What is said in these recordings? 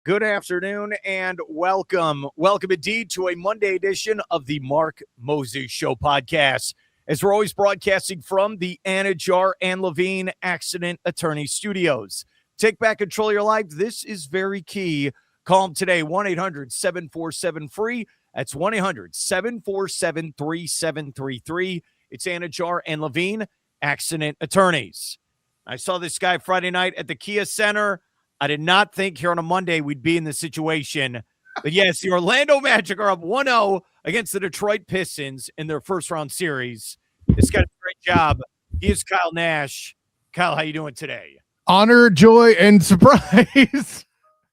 Good afternoon and welcome. Welcome indeed to a Monday edition of the Mark Moses Show podcast. As we're always broadcasting from the Anidjar and Levine Accident Attorney Studios. Take back control of your life. This is very key. Call them today, 1-800-747-FREE. That's 1-800-747-3733. It's Anidjar and Levine Accident Attorneys. I saw this guy Friday night at the Kia Center. I did not think here on a Monday we'd be in this situation. But yes, the Orlando Magic are up 1-0 against the Detroit Pistons in their first-round series. This guy's a great job. He is Kyle Nash. Kyle, how you doing today? Honor, joy, and surprise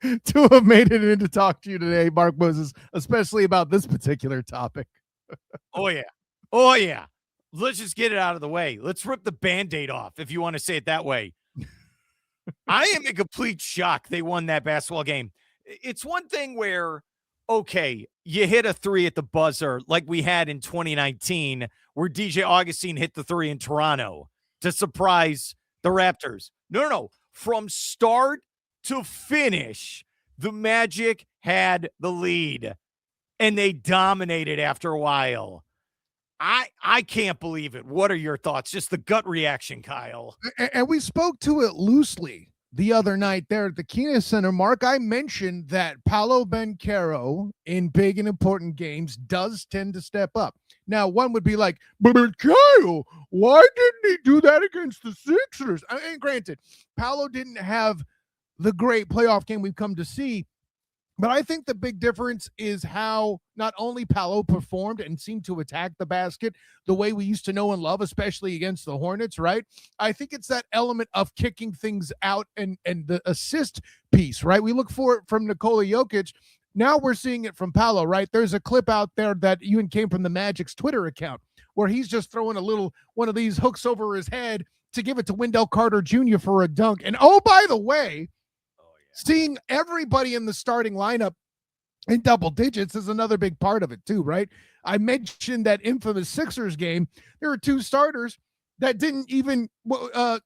to have made it in to talk to you today, Mark Moses, especially about this particular topic. Oh, yeah. Oh, yeah. Let's just get it out of the way. Let's rip the Band-Aid off, if you want to say it that way. I am in complete shock they won that basketball game. It's one thing where, okay, you hit a three at the buzzer like we had in 2019 where DJ Augustine hit the three in Toronto to surprise the Raptors. No. From start to finish, the Magic had the lead, and they dominated after a while. I can't believe it. What are your thoughts? Just the gut reaction, Kyle. And we spoke to it loosely the other night there at the Kia Center. Mark, I mentioned that Paolo Banchero in big and important games does tend to step up. Now, one would be like, but Kyle, why didn't he do that against the Sixers? And granted, Paolo didn't have the great playoff game we've come to see, but I think the big difference is how not only Paolo performed and seemed to attack the basket the way we used to know and love, especially against the Hornets, right? I think it's that element of kicking things out and the assist piece, right? We look for it from Nikola Jokic. Now we're seeing it from Paolo, right? There's a clip out there that even came from the Magic's Twitter account where he's just throwing a little one of these hooks over his head to give it to Wendell Carter Jr. for a dunk. And oh, by the way, seeing everybody in the starting lineup in double digits is another big part of it too, right? I mentioned that infamous Sixers game. There were two starters that didn't even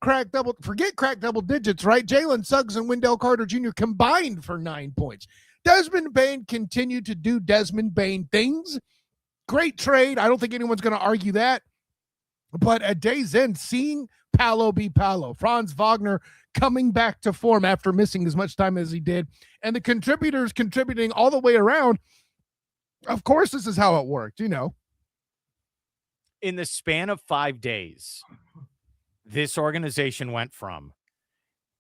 crack double digits, right? Jalen Suggs and Wendell Carter Jr. combined for 9 points. Desmond Bane continued to do Desmond Bane things. Great trade. I don't think anyone's going to argue that. But at day's end, seeing Paolo be Paolo, Franz Wagner coming back to form after missing as much time as he did, and the contributors contributing all the way around, of course, this is how it worked, you know. In the span of 5 days, this organization went from,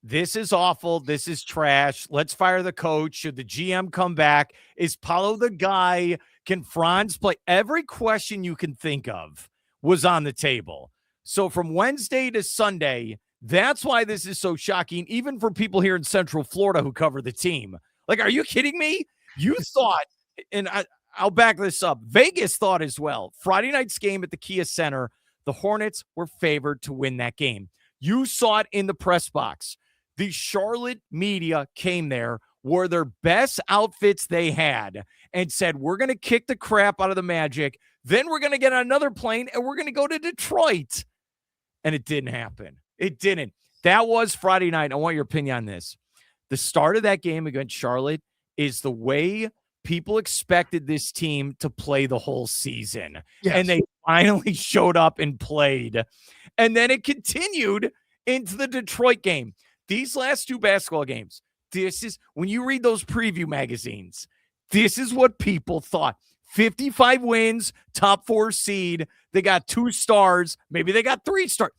this is awful, this is trash, let's fire the coach, should the GM come back, is Paolo the guy, can Franz play? Every question you can think of was on the table. So from Wednesday to Sunday, that's why this is so shocking, even for people here in Central Florida who cover the team. Like, are you kidding me? You thought, and I'll back this up, Vegas thought as well, Friday night's game at the Kia Center, the Hornets were favored to win that game. You saw it in the press box. The Charlotte media came there, wore their best outfits they had, and said, we're going to kick the crap out of the Magic, then we're going to get on another plane, and we're going to go to Detroit. And it didn't happen. It didn't. That was Friday night. I want your opinion on this. The start of that game against Charlotte is the way people expected this team to play the whole season. Yes. And they finally showed up and played. And then it continued into the Detroit game. These last two basketball games, this is, when you read those preview magazines, this is what people thought. 55 wins, top 4 seed. They got 2 stars. Maybe they got 3 stars.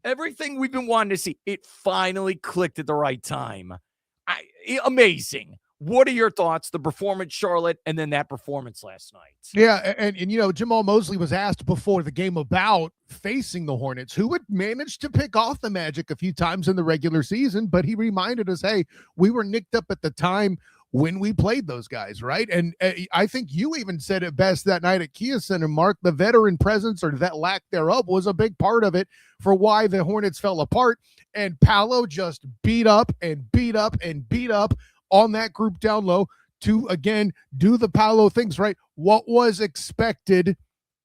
Everything we've been wanting to see, it finally clicked at the right time. Amazing. What are your thoughts? The performance, Charlotte, and then that performance last night. Yeah, and you know, Jamal Mosley was asked before the game about facing the Hornets, who had managed to pick off the Magic a few times in the regular season, but he reminded us, hey, we were nicked up at the time when we played those guys, right? And I think you even said it best that night at Kia Center, Mark. The veteran presence, or that lack thereof, was a big part of it for why the Hornets fell apart. And Paolo just beat up and beat up and beat up on that group down low to, again, do the Paolo things, right? What was expected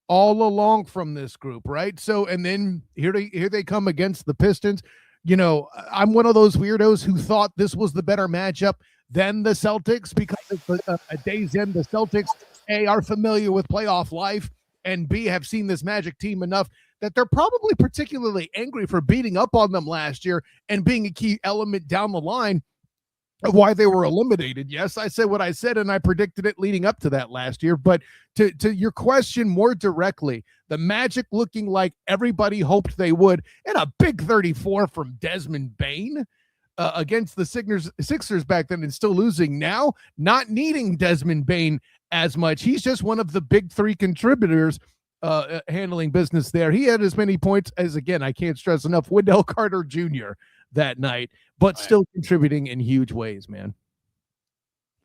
all along from this group, right? So, and then here they come against the Pistons. You know, I'm one of those weirdos who thought this was the better matchup. than the Celtics because at day's end, the Celtics, A, are familiar with playoff life, and B, have seen this Magic team enough that they're probably particularly angry for beating up on them last year and being a key element down the line of why they were eliminated. Yes, I said what I said, and I predicted it leading up to that last year. But to your question more directly, the Magic looking like everybody hoped they would, and a big 34 from Desmond Bane against the Sixers back then and still losing now, not needing Desmond Bane as much. He's just one of the big three contributors handling business there. He had as many points as, again, I can't stress enough, Wendell Carter Jr. that night, but still contributing in huge ways, man.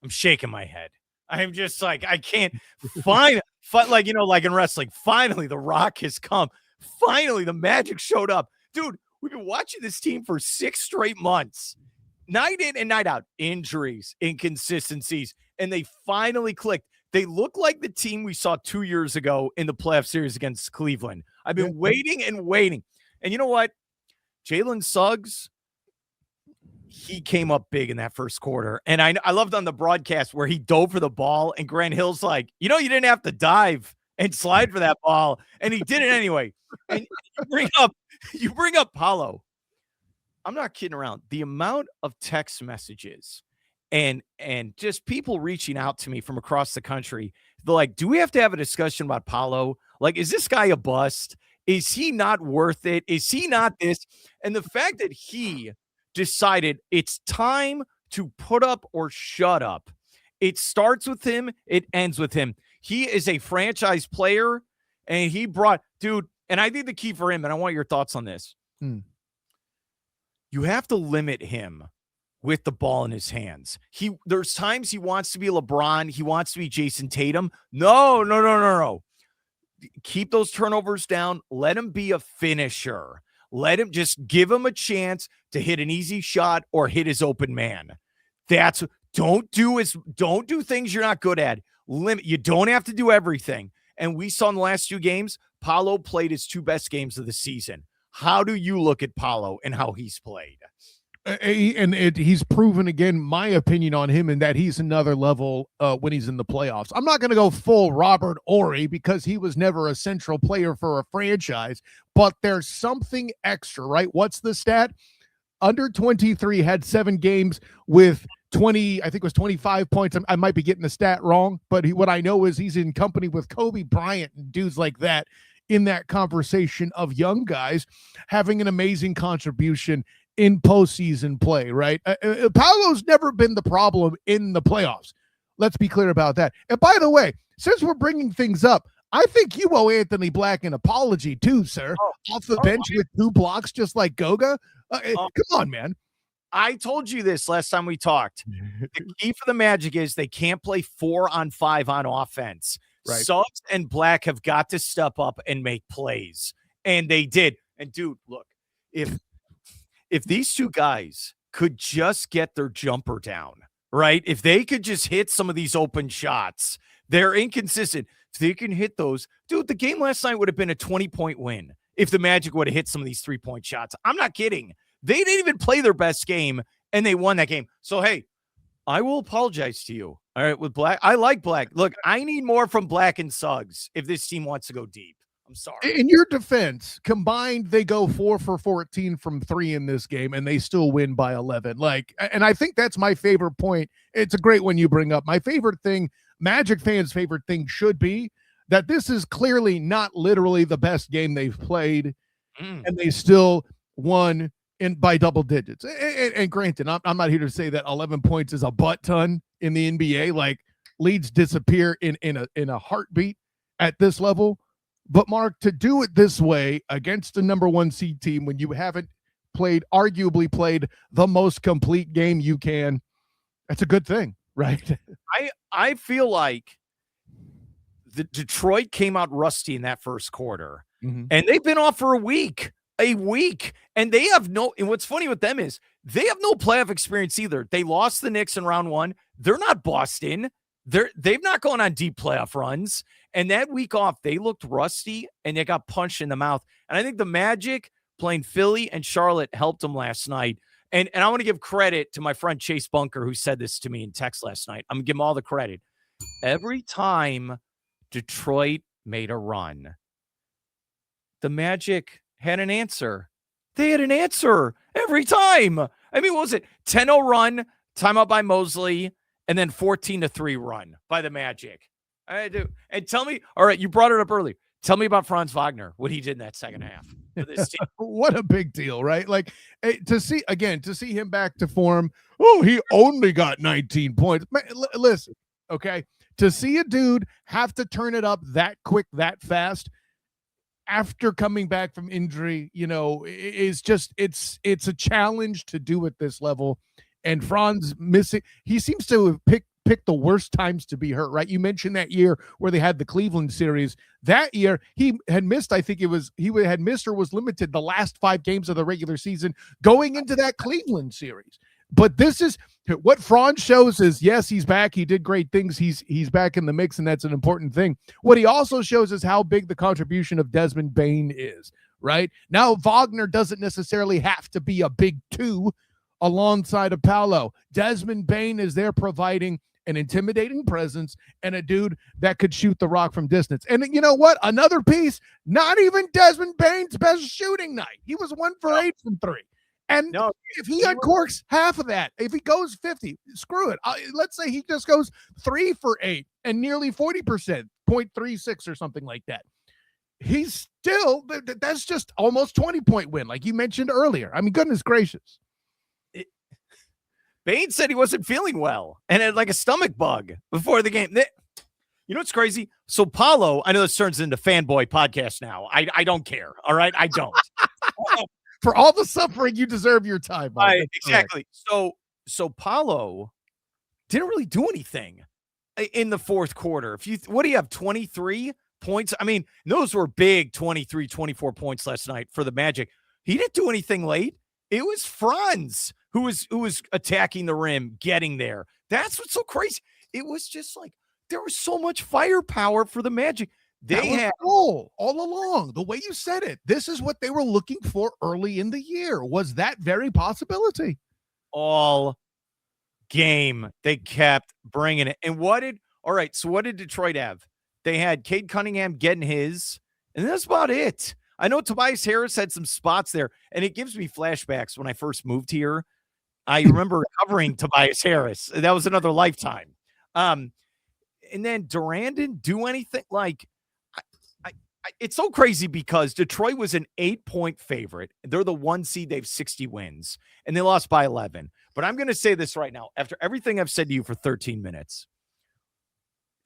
I'm shaking my head. I'm just like, I can't find like, like in wrestling, finally the Rock has come. Finally, the Magic showed up. Dude, we've been watching this team for 6 straight months, night in and night out, injuries, inconsistencies, and they finally clicked. They look like the team we saw 2 years ago in the playoff series against Cleveland. I've been waiting and waiting. And you know what? Jalen Suggs, he came up big in that first quarter. And I loved on the broadcast where he dove for the ball, and Grant Hill's like, you didn't have to dive and slide for that ball. And he did it anyway. And you bring up Paolo. I'm not kidding around. The amount of text messages and just people reaching out to me from across the country, they're like, do we have to have a discussion about Paolo? Like, is this guy a bust? Is he not worth it? Is he not this? And the fact that he decided it's time to put up or shut up. It starts with him. It ends with him. He is a franchise player, and he brought, dude, and I think the key for him, and I want your thoughts on this. You have to limit him with the ball in his hands. There's times he wants to be LeBron. He wants to be Jason Tatum. No. Keep those turnovers down. Let him be a finisher. Let him just give him a chance to hit an easy shot or hit his open man. Don't do things you're not good at. You don't have to do everything. And we saw in the last 2 games, Paolo played his 2 best games of the season. How do you look at Paolo and how he's played? He's proven, again, my opinion on him, and that he's another level when he's in the playoffs. I'm not going to go full Robert Horry because he was never a central player for a franchise, but there's something extra, right? What's the stat? Under 23 had 7 games with 20, I think it was 25 points. I might be getting the stat wrong, but what I know is he's in company with Kobe Bryant and dudes like that in that conversation of young guys having an amazing contribution in postseason play, right? Paolo's never been the problem in the playoffs. Let's be clear about that. And by the way, since we're bringing things up, I think you owe Anthony Black an apology too, sir. Off the bench with 2 blocks, just like Goga. Come on, man. I told you this last time we talked. The key for the Magic is they can't play 4-on-5 on offense. Right. Suggs and Black have got to step up and make plays. And they did. And dude, look, if these 2 guys could just get their jumper down, right? If they could just hit some of these open shots, they're inconsistent. If they can hit those, dude, the game last night would have been a 20-point win if the Magic would have hit some of these 3-point shots. I'm not kidding. They didn't even play their best game, and they won that game. So, hey, I will apologize to you. All right, with Black. I like Black. Look, I need more from Black and Suggs if this team wants to go deep. I'm sorry. In your defense, combined, they go 4 for 14 from 3 in this game, and they still win by 11. And I think that's my favorite point. It's a great one you bring up. My favorite thing, Magic fans' favorite thing, should be that this is clearly not literally the best game they've played, and they still won by double digits. And granted, I'm not here to say that 11 points is a butt ton in the NBA. Like, leads disappear in a heartbeat at this level. But Mark, to do it this way against the number 1 seed team when you haven't arguably played the most complete game you can, that's a good thing, right? I feel like the Detroit came out rusty in that first quarter, and they've been off for a week, and they have and what's funny with them is they have no playoff experience either. They lost the Knicks in round 1. They're not Boston. They've not gone on deep playoff runs. And that week off, they looked rusty and they got punched in the mouth. And I think the Magic playing Philly and Charlotte helped them last night. And I want to give credit to my friend Chase Bunker, who said this to me in text last night. I'm going to give him all the credit. Every time Detroit made a run, the Magic had an answer. They had an answer every time. I mean, what was it? 10-0 run, timeout by Mosley, and then 14-3 run by the Magic. I do. And tell me, all right, you brought it up earlier. Tell me about Franz Wagner, what he did in that second half for this team. What a big deal, right? Like to see him back to form. Oh, he only got 19 points. Man, listen, okay, to see a dude have to turn it up that quick, that fast after coming back from injury, is just it's a challenge to do at this level. And Franz missing, he seems to have picked the worst times to be hurt, right? You mentioned that year where they had the Cleveland series. That year he had missed, I think he had missed or was limited the last 5 games of the regular season going into that Cleveland series. But this is what Franz shows is, yes, he's back. He did great things. He's back in the mix, and that's an important thing. What he also shows is how big the contribution of Desmond Bane is, right? Now, Wagner doesn't necessarily have to be a big 2 alongside of Paolo. Desmond Bane is there providing an intimidating presence and a dude that could shoot the rock from distance. And you know what? Another piece, not even Desmond Bane's best shooting night. He was 1 for 8 from 3. And if he uncorks half of that, if he goes 50, screw it. Let's say he just goes 3 for 8 and nearly 40%, 0.36 or something like that. He's still, that's just almost 20-point win, like you mentioned earlier. I mean, goodness gracious. Bane said he wasn't feeling well and had like a stomach bug before the game. You know what's crazy? So Paolo, I know this turns into fanboy podcast now. I don't care. All right. I don't. For all the suffering, you deserve your time. Right, exactly. So Paolo didn't really do anything in the fourth quarter. What do you have? 23 points. I mean, those were big 23, 24 points last night for the Magic. He didn't do anything late. It was Franz who was attacking the rim, getting there. That's what's so crazy. It was just like there was so much firepower for the Magic. They had all along. The way you said it, this is what they were looking for early in the year. Was that very possibility? All game they kept bringing it. And what did Detroit have? They had Cade Cunningham getting his, and that's about it. I know Tobias Harris had some spots there, and it gives me flashbacks when I first moved here. I remember covering Tobias Harris. That was another lifetime. And then Durant didn't do anything. Like, it's so crazy because Detroit was an 8-point favorite. They're the 1 seed. They have 60 wins, and they lost by 11. But I'm going to say this right now. After everything I've said to you for 13 minutes,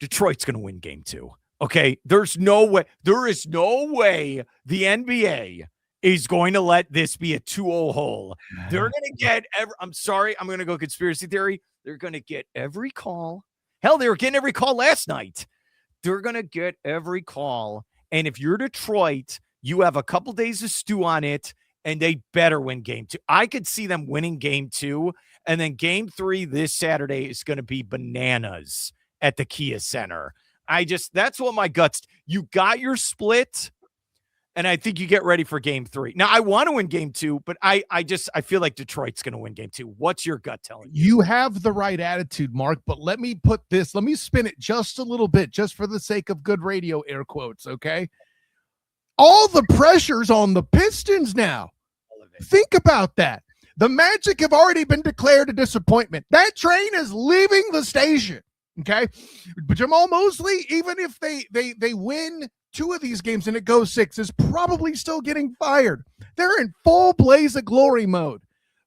Detroit's going to win game 2. Okay? There is no way the NBA is going to let this be a 2-0 hole. They're going to get I'm sorry, I'm going to go conspiracy theory. They're going to get every call. Hell, they were getting every call last night. They're going to get every call. And if you're Detroit, you have a couple days to stew on it, and they better win game 2. I could see them winning game 2, and then game 3 this Saturday is going to be bananas at the Kia Center. That's what my guts. You got your split, and I think you get ready for game 3. Now, I want to win game 2, but I feel like Detroit's going to win game 2. What's your gut telling you? You have the right attitude, Mark, but let me spin it just a little bit, just for the sake of good radio, air quotes, okay? All the pressure's on the Pistons now. Think about that. The Magic have already been declared a disappointment. That train is leaving the station, okay? But Jamal Mosley, even if they win 2 of these games and it goes 6, is probably still getting fired. They're in full blaze of glory mode.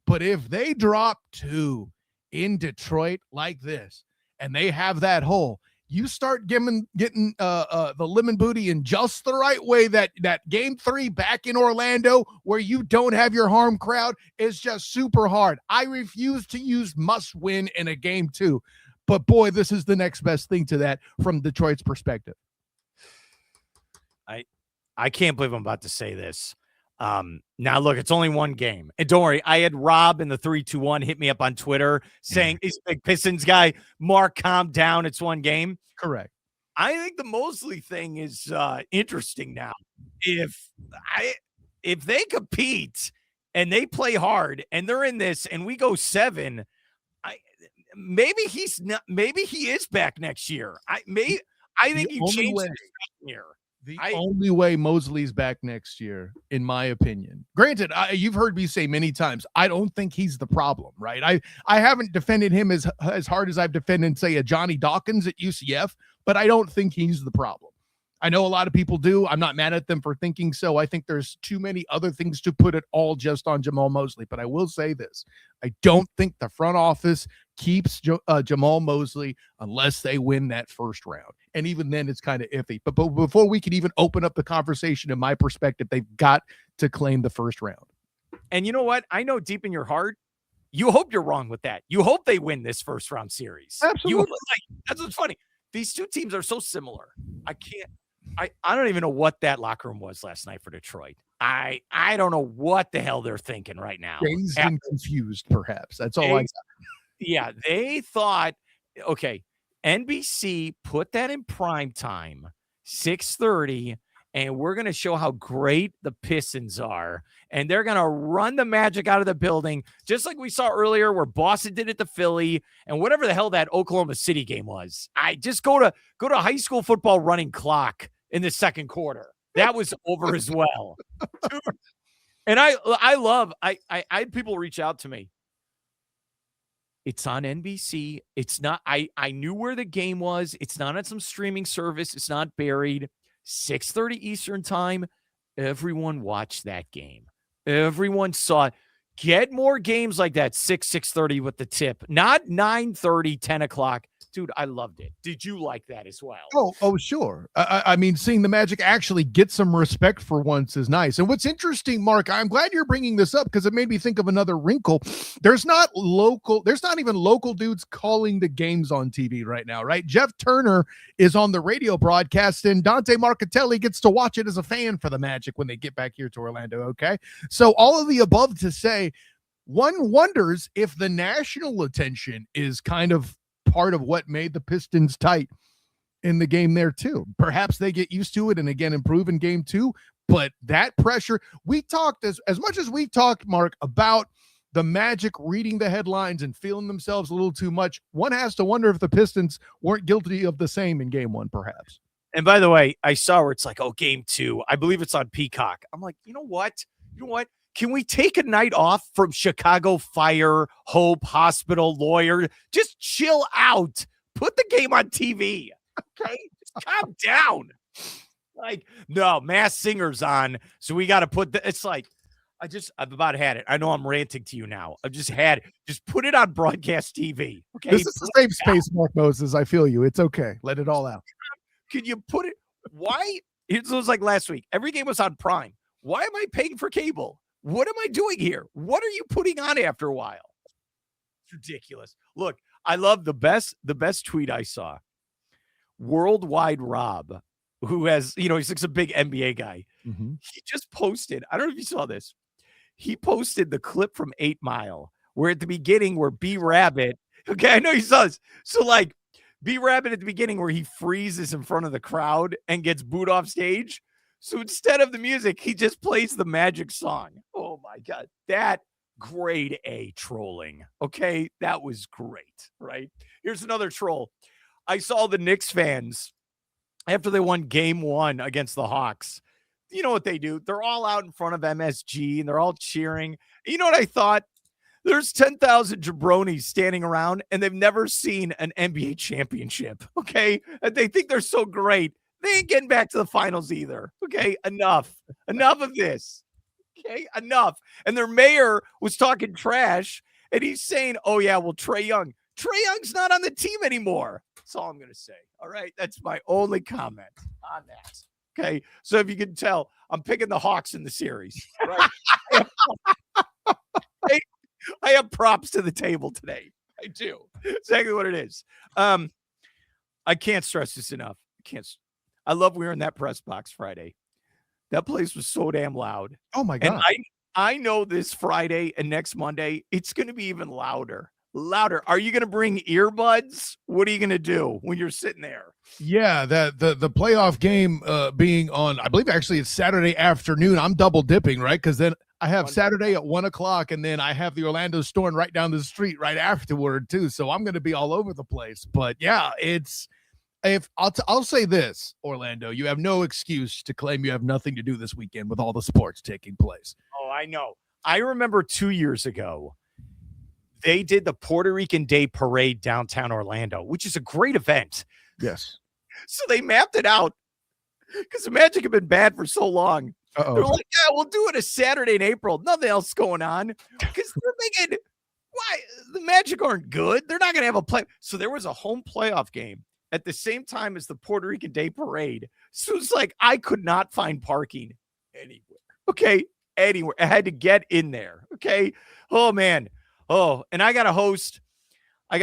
But if they drop 2 in Detroit like this, and they have that hole, you start getting the lemon booty in just the right way. That game 3 back in Orlando, where you don't have your home crowd, is just super hard. I refuse to use must win in a game 2. But boy, this is the next best thing to that from Detroit's perspective. I can't believe I'm about to say this. Now look, it's only one game, and don't worry. I had Rob in the 321 hit me up on Twitter saying he's a big Pistons guy. Mark, calm down. It's one game. Correct. I think the Mosley thing is interesting now. If they compete and they play hard, and they're in this, and we go 7. Maybe he's not. Maybe he is back next year. I think he changed his year. The only way Mosley's back next year, in my opinion. Granted, you've heard me say many times, I don't think he's the problem, right? I haven't defended him as hard as I've defended, say, a Johnny Dawkins at UCF, but I don't think he's the problem. I know a lot of people do. I'm not mad at them for thinking so. I think there's too many other things to put it all just on Jamal Mosley. But I will say this. I don't think the front office keeps Jamal Mosley unless they win that first round. And even then, it's kind of iffy. But before we can even open up the conversation, in my perspective, they've got to claim the first round. And you know what? I know deep in your heart, you hope you're wrong with that. You hope they win this first round series. Absolutely. That's what's funny. These two teams are so similar. I don't even know what that locker room was last night for Detroit. I don't know what the hell they're thinking right now. Dazed and confused, perhaps. That's all I got. Yeah, they thought, okay, NBC put that in prime time, 6:30, and we're going to show how great the Pistons are. And they're going to run the Magic out of the building, just like we saw earlier where Boston did it to Philly and whatever the hell that Oklahoma City game was. I just go to high school football running clock in the second quarter. That was over as well. Dude. And I had people reach out to me. It's on NBC. It's not, I knew where the game was. It's not on some streaming service. It's not buried. 6:30 Eastern time. Everyone watched that game. Everyone saw it. Get more games like that, 6:30 with the tip, not 9:30, 10 o'clock. Dude, I loved it. Did you like that as well? Oh, sure. I mean, seeing the Magic actually get some respect for once is nice. And what's interesting, Mark, I'm glad you're bringing this up because it made me think of another wrinkle. There's not even local dudes calling the games on TV right now, right? Jeff Turner is on the radio broadcast, and Dante Marcatelli gets to watch it as a fan for the Magic when they get back here to Orlando, okay? So all of the above to say, one wonders if the national attention is kind of part of what made the Pistons tight in the game there too. Perhaps they get used to it and again improve in game 2, but that pressure, we talked as much as we've talked, Mark, about the Magic reading the headlines and feeling themselves a little too much. One has to wonder if the Pistons weren't guilty of the same in game 1, perhaps. And by the way, I saw where it's like, oh, game 2, I believe it's on Peacock. I'm like, you know what? Can we take a night off from Chicago Fire, Hope, Hospital, Lawyer? Just chill out. Put the game on TV. Okay? Just calm down. Like, no, Masked Singer's on. So we got to put it's like, I've about had it. I know I'm ranting to you now. I've just had it. Just put it on broadcast TV. Okay. This is the same space, Mark Moses. I feel you. It's okay. Let it all out. Can you put it? Why? It was like last week. Every game was on Prime. Why am I paying for cable? What am I doing here? What are you putting on after a while? It's ridiculous. Look, I love the best tweet I saw. Worldwide Rob, who has, he's like a big NBA guy. Mm-hmm. He just posted, I don't know if you saw this. He posted the clip from 8 Mile, where at the beginning, where B Rabbit, okay, I know you saw this. So like B Rabbit at the beginning, where he freezes in front of the crowd and gets booed off stage. So instead of the music, he just plays the Magic song. Oh my God. That grade A trolling. Okay. That was great. Right. Here's another troll. I saw the Knicks fans after they won game 1 against the Hawks. You know what they do? They're all out in front of MSG and they're all cheering. You know what I thought? There's 10,000 jabronis standing around and they've never seen an NBA championship. Okay. And they think they're so great. They ain't getting back to the finals either. Okay, enough of this. Okay, enough. And their mayor was talking trash, and he's saying, oh, yeah, well, Trae Young's not on the team anymore. That's all I'm going to say. All right, that's my only comment on that. Okay, so if you can tell, I'm picking the Hawks in the series. Right? I have props to the table today. I do. Exactly what it is. I can't stress this enough. I love we were in that press box Friday. That place was so damn loud. Oh my God. And I know this Friday and next Monday, it's going to be even louder. Are you going to bring earbuds? What are you going to do when you're sitting there? Yeah, the playoff game being on, I believe actually it's Saturday afternoon. I'm double dipping, right? Because then I have Saturday at 1:00, and then I have the Orlando Storm right down the street right afterward too. So I'm going to be all over the place. But yeah, I'll say this, Orlando, you have no excuse to claim you have nothing to do this weekend with all the sports taking place. Oh, I know. I remember 2 years ago, they did the Puerto Rican Day Parade downtown Orlando, which is a great event. Yes. So they mapped it out because the Magic have been bad for so long. Uh-oh. They're like, yeah, we'll do it a Saturday in April. Nothing else going on. Because they're thinking, why? The Magic aren't good. They're not going to have a play. So there was a home playoff game at the same time as the Puerto Rican Day Parade. So it's like I could not find parking anywhere. Okay. Anywhere. I had to get in there. Okay. Oh, man. Oh, and I got to host that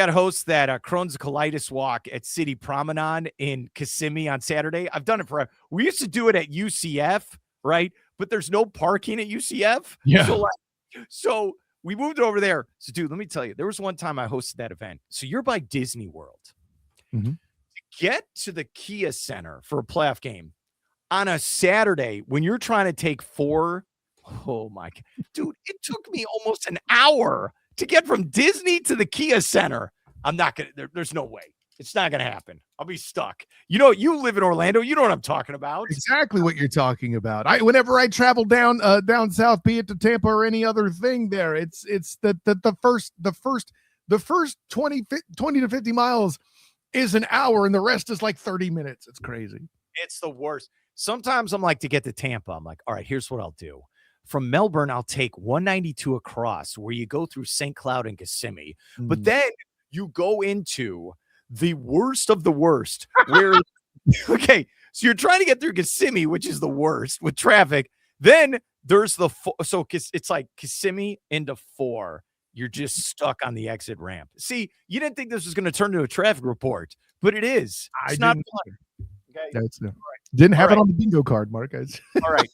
Crohn's colitis walk at City Promenade in Kissimmee on Saturday. I've done it forever. We used to do it at UCF, right? But there's no parking at UCF. Yeah. So we moved over there. So, dude, let me tell you, there was one time I hosted that event. So you're by Disney World. Mm-hmm. To get to the Kia Center for a playoff game on a Saturday when you're trying to take oh my God, dude, it took me almost an hour to get from Disney to the Kia Center. I'm not going to, there's no way. It's not going to happen. I'll be stuck. You live in Orlando. You know what I'm talking about. Exactly what you're talking about. Whenever I travel down south, be it to Tampa or any other thing there, it's the first 20 to 50 miles is an hour and the rest is like 30 minutes. It's crazy. It's the worst. Sometimes I'm like, to get to Tampa, I'm like, all right, here's what I'll do. From Melbourne, I'll take 192 across where you go through St. Cloud and Kissimmee. But then you go into the worst of the worst where, okay, so you're trying to get through Kissimmee, which is the worst with traffic. Then there's so it's like Kissimmee into 4. You're just stuck on the exit ramp. See, you didn't think this was going to turn into a traffic report, but it is. It's not fun. Okay. That's right. Didn't have it on the bingo card, Mark. All right.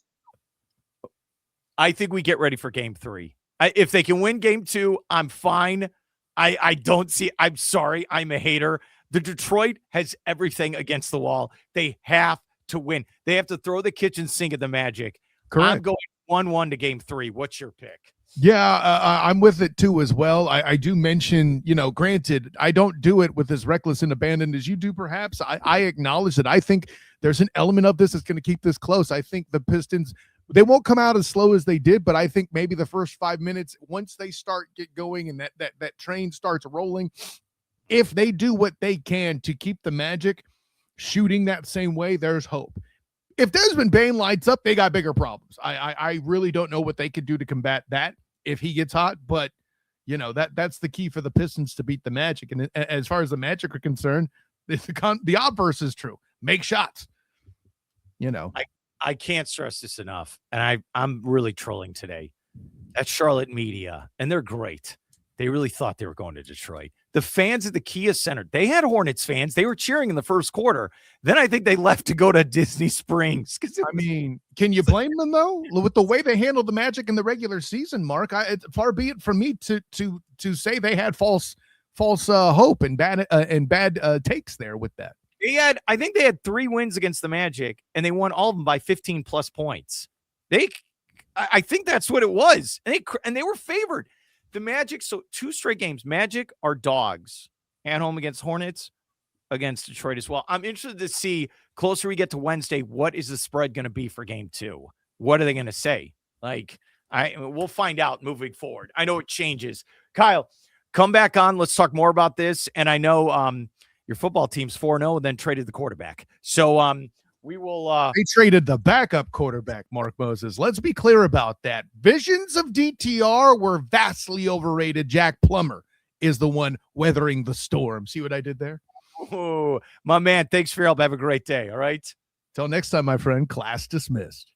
I think we get ready for game 3. If they can win game 2, I'm fine. I don't see. I'm sorry. I'm a hater. The Detroit has everything against the wall. They have to win. They have to throw the kitchen sink at the Magic. Correct. I'm going 1-1 to game 3. What's your pick? Yeah, I'm with it too as well. I do mention, granted, I don't do it with as reckless and abandoned as you do, perhaps. I acknowledge that I think there's an element of this that's going to keep this close. I think the Pistons, they won't come out as slow as they did, but I think maybe the first 5 minutes, once they get going and that train starts rolling, if they do what they can to keep the Magic shooting that same way, there's hope. If Desmond Bane lights up, they got bigger problems. I really don't know what they could do to combat that if he gets hot, but that's the key for the Pistons to beat the Magic. And as far as the Magic are concerned, the obverse is true. Make shots. I can't stress this enough, and I'm really trolling today. That's Charlotte media, and they're great. They really thought they were going to Detroit. The fans at the Kia Center, they had Hornets fans. They were cheering in the first quarter. Then I think they left to go to Disney Springs. Can you blame them though? With the way they handled the Magic in the regular season, Mark, far be it from me to say they had false hope and bad takes there with that. I think they had 3 wins against the Magic, and they won all of them by 15 plus points. I think that's what it was, and they were favored. The Magic, so 2 straight games. Magic are dogs at home against Hornets, against Detroit as well. I'm interested to see, closer we get to Wednesday, what is the spread going to be for game 2? What are they going to say? We'll find out moving forward. I know it changes. Kyle, come back on. Let's talk more about this. And I know your football team's 4-0 and then traded the quarterback. So we will. They traded the backup quarterback, Mark Moses. Let's be clear about that. Visions of DTR were vastly overrated. Jack Plummer is the one weathering the storm. See what I did there? Oh, my man. Thanks for your help. Have a great day. All right. Till next time, my friend. Class dismissed.